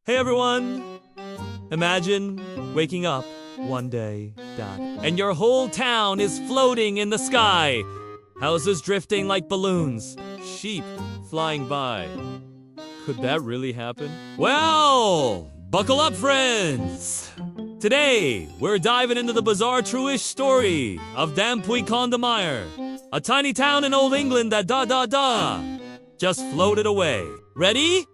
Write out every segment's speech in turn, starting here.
Hey everyone! Imagine waking up one day, and your whole town is floating in the sky. Houses drifting like balloons. Sheep flying by. Could that really happen? Well, buckle up, friends! Today, we're diving into the bizarre true-ish story of Dampuy-Condomeyer, a tiny town in Old England that just floated away. Ready?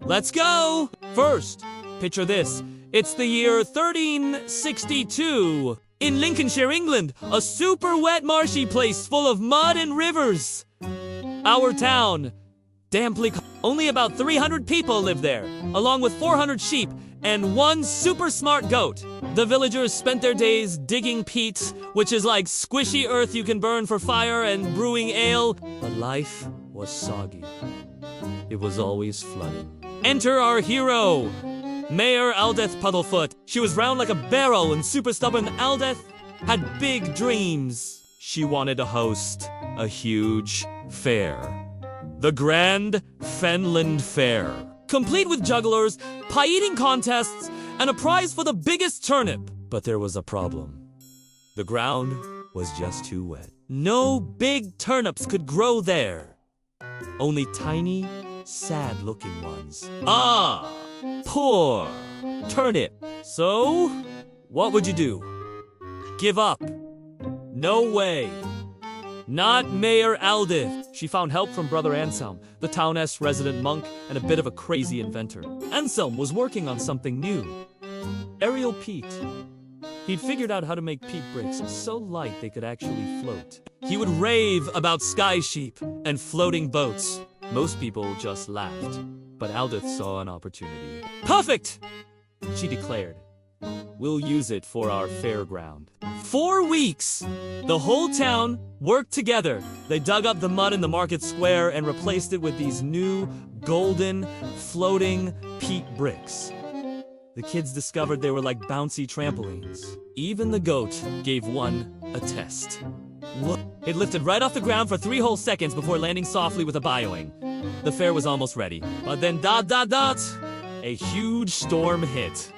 Let's go! First, picture this. It's the year 1362. In Lincolnshire, England, a super wet marshy place full of mud and rivers. Our town, Dampuy, only about 300 people live there, along with 400 sheep and one super smart goat. The villagers spent their days digging peat, which is like squishy earth you can burn for fire, and brewing ale. But life was soggy. It was always flooding. Enter our hero, Mayor Aldeth Puddlefoot. She was round like a barrel, and super stubborn Aldeth had big dreams. She wanted to host a huge fair. The Grand Fenland Fair. Complete with jugglers, pie-eating contests, and a prize for the biggest turnip. But there was a problem. The ground was just too wet. No big turnips could grow there. Only tiny, sad-looking ones. Ah, poor turnip. So, what would you do? Give up? No way. Not Mayor Aldith. She found help from Brother Anselm, the town's resident monk and a bit of a crazy inventor. Anselm was working on something new. Aerial peat. He'd figured out how to make peat bricks so light they could actually float. He would rave about sky sheep and floating boats. Most people just laughed, but Aldith saw an opportunity. Perfect! She declared. We'll use it for our fairground. 4 weeks! The whole town worked together. They dug up the mud in the market square and replaced it with these new, golden, floating peat bricks. The kids discovered they were like bouncy trampolines. Even the goat gave one a test. Look, it lifted right off the ground for 3 whole seconds before landing softly with a bioing. The fair was almost ready, but then a huge storm hit.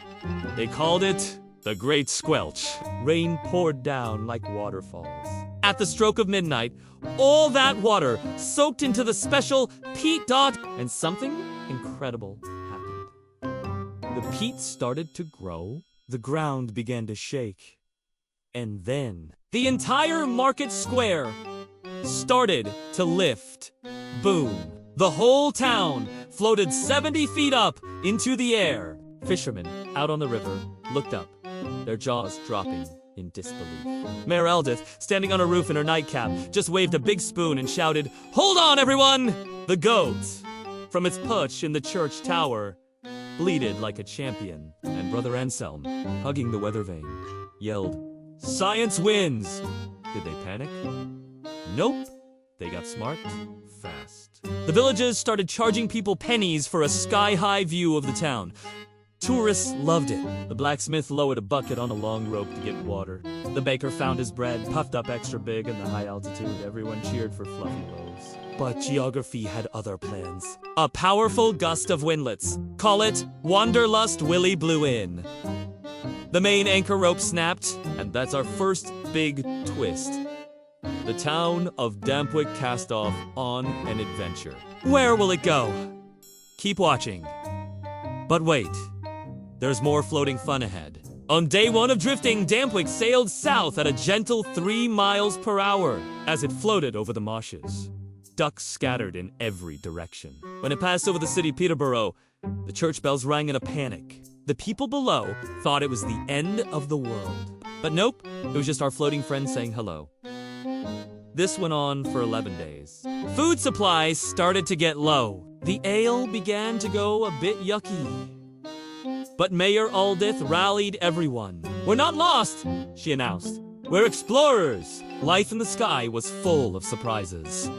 They called it the Great Squelch. Rain poured down like waterfalls. At the stroke of midnight, all that water soaked into the special peat dot, and something incredible happened. The peat started to grow, the ground began to shake, and then the entire market square started to lift. Boom. The whole town floated 70 feet up into the air. Fishermen out on the river looked up, their jaws dropping in disbelief. Mayor Aldith, standing on a roof in her nightcap, just waved a big spoon and shouted, "Hold on, everyone!" The goat, from its perch in the church tower, bleated like a champion, and Brother Anselm, hugging the weather vane, yelled, "Science wins!" Did they panic? Nope. They got smart fast. The villagers started charging people pennies for a sky-high view of the town. Tourists loved it. The blacksmith lowered a bucket on a long rope to get water. The baker found his bread puffed up extra big in the high altitude. Everyone cheered for fluffy loaves. But geography had other plans. A powerful gust of windlets. Call it Wanderlust Willie blew in. The main anchor rope snapped, and that's our first big twist. The town of Dampuy cast off on an adventure. Where will it go? Keep watching. But wait, there's more floating fun ahead. On day 1 of drifting, Dampuy sailed south at a gentle 3 miles per hour as it floated over the marshes. Ducks scattered in every direction. When it passed over the city Peterborough, the church bells rang in a panic. The people below thought it was the end of the world. But nope, it was just our floating friend saying hello. This went on for 11 days. Food supplies started to get low. The ale began to go a bit yucky. But Mayor Aldith rallied everyone. "We're not lost," she announced. "We're explorers." Life in the sky was full of surprises.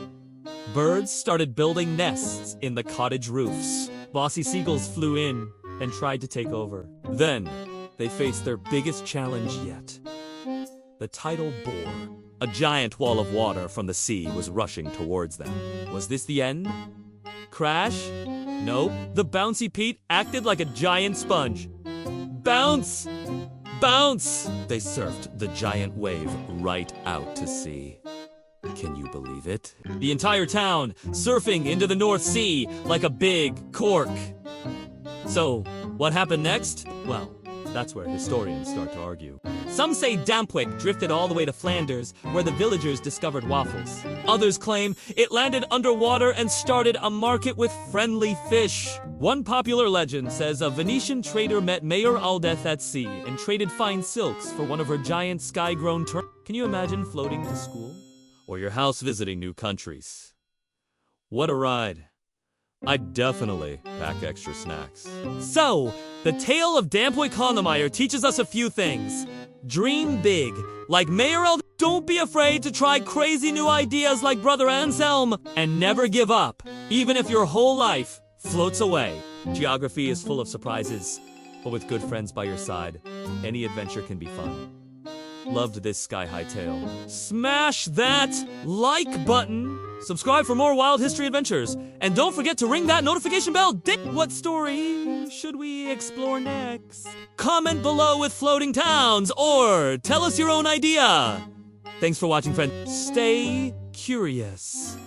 Birds started building nests in the cottage roofs. Bossy seagulls flew in and tried to take over. Then, they faced their biggest challenge yet. The tidal bore. A giant wall of water from the sea was rushing towards them. Was this the end? Crash? Nope. The Bouncy Pete acted like a giant sponge. Bounce! Bounce! They surfed the giant wave right out to sea. Can you believe it? The entire town surfing into the North Sea like a big cork. So, what happened next? Well, that's where historians start to argue. Some say Dampwick drifted all the way to Flanders, where the villagers discovered waffles. Others claim it landed underwater and started a market with friendly fish. One popular legend says a Venetian trader met Mayor Aldeth at sea and traded fine silks for one of her giant sky-grown turtles. Can you imagine floating to school? Or your house visiting new countries? What a ride. I'd definitely pack extra snacks. So, the tale of Dampwick Hanemeyer teaches us a few things. Dream big. Like Mayor Aldeth, don't be afraid to try crazy new ideas like Brother Anselm. And never give up, even if your whole life floats away. Geography is full of surprises, but with good friends by your side, any adventure can be fun. Loved this sky-high tale. Smash that like button. Subscribe for more wild history adventures. And don't forget to ring that notification bell. What story should we explore next? Comment below with floating towns or tell us your own idea. Thanks for watching, friend. Stay curious.